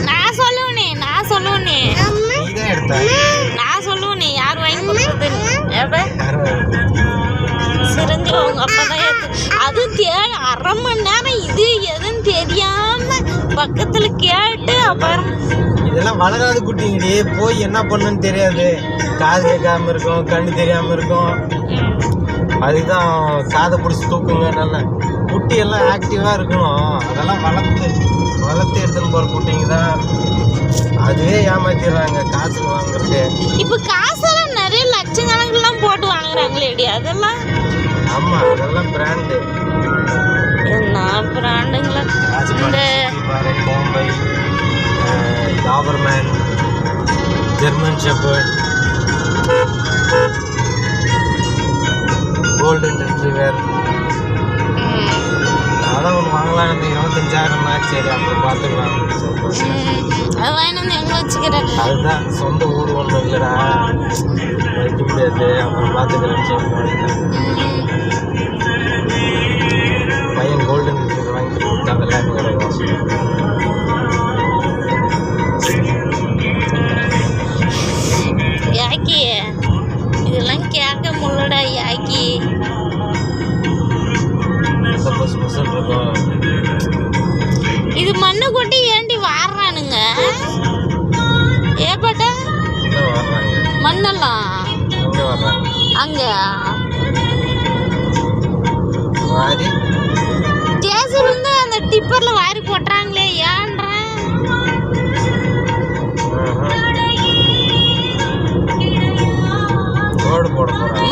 நான் சொல்லுவேனே நான் சொல்லுவேனே யார் வாங்கி கொடுத்தது சிரிஞ்சு அவங்க அப்பதான் அது அரை மணி நேரம் இது எதுன்னு தெரியாம பக்கத்துல கேட்டு அப்புறம் இதெல்லாம் வளராது குட்டிங்கடி போய் என்ன பண்ணுன்னு தெரியாது. காது கேட்காம இருக்கும், கண்ணு தெரியாம இருக்கும். அதுதான் காதை பிடிச்சி தூக்குங்க. நல்ல குட்டி எல்லாம் ஆக்டிவா இருக்கணும். அதெல்லாம் வளர்த்து எடுத்துன்னு போற குட்டிங்க தான். அதுவே ஏமாத்திடுறாங்க காசு வாங்குறது. இப்ப காசெல்லாம் நிறைய லட்சக்கணக்கெல்லாம் போட்டு வாங்குறாங்களேடி அதெல்லாம். ஆமா அதெல்லாம் பிராண்டு. என்ன பிராண்டுங்களா? இந்த பாம்பை, Dobermann, German shepherd, golden retriever. அதான் ஒன்று வாங்கலாம். இந்த 25,000 சரி அப்புறம் பார்த்துக்கலாம். அதுதான் சொந்த ஊர் ஒன்று இல்லைடா, வைக்க முடியாது, அப்புறம் பார்த்துக்கிறேன்னு சொல்லுவாங்க. பையன் கோல்டன் ரிட்ரீவர் வாங்கி கொடுத்தா விளையாட்டு கிடைக்கும். யாக்கி இதெல்லாம் கேட்க முள்ளடா யாக்கி. இது மண்ணு கொட்டி ஏண்டி வாடுறானுங்க? ஏப்பட்ட மண்ணெல்லாம் அங்க தேசம் அந்த டிப்பர்ல வாரி போட்டுறாங்களே ஏன்ற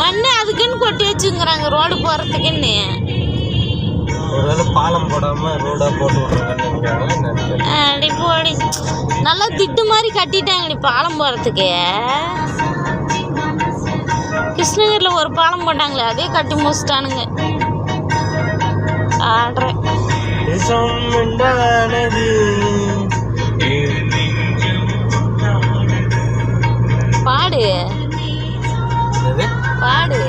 மண்ணு அதுக்குன்னு கொட்டி வச்சுங்கிறாங்க ரோடு போறதுக்குன்னு. ஒருவேளை பாலம் போடாம ரோடா போட்டு அடி போடி நல்லா திட்டு மாதிரி கட்டிட்டாங்கடி பாலம் போறதுக்கு. கிருஷ்ணகிரில ஒரு பாலம் போட்டாங்களே அதே கட்டி முடிச்சிட்டானுங்க. ஆடுறேன் பாடு பாடு.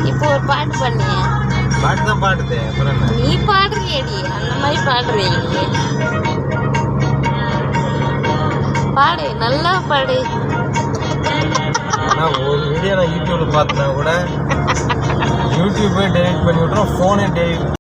இப்போ ஒரு பாட்டு பண்ணிய பாட்டு தான் பாடுது. நீ பாடுறியடி அந்த மாதிரி பாடுறீ. பாடு நல்லா பாடு. ஒரு வீடியோ நான் யூடியூப்ல பார்த்தேன்னா கூட யூடியூபே டெலிட் பண்ணி விட்டுறோம், ஃபோனே டெலிட்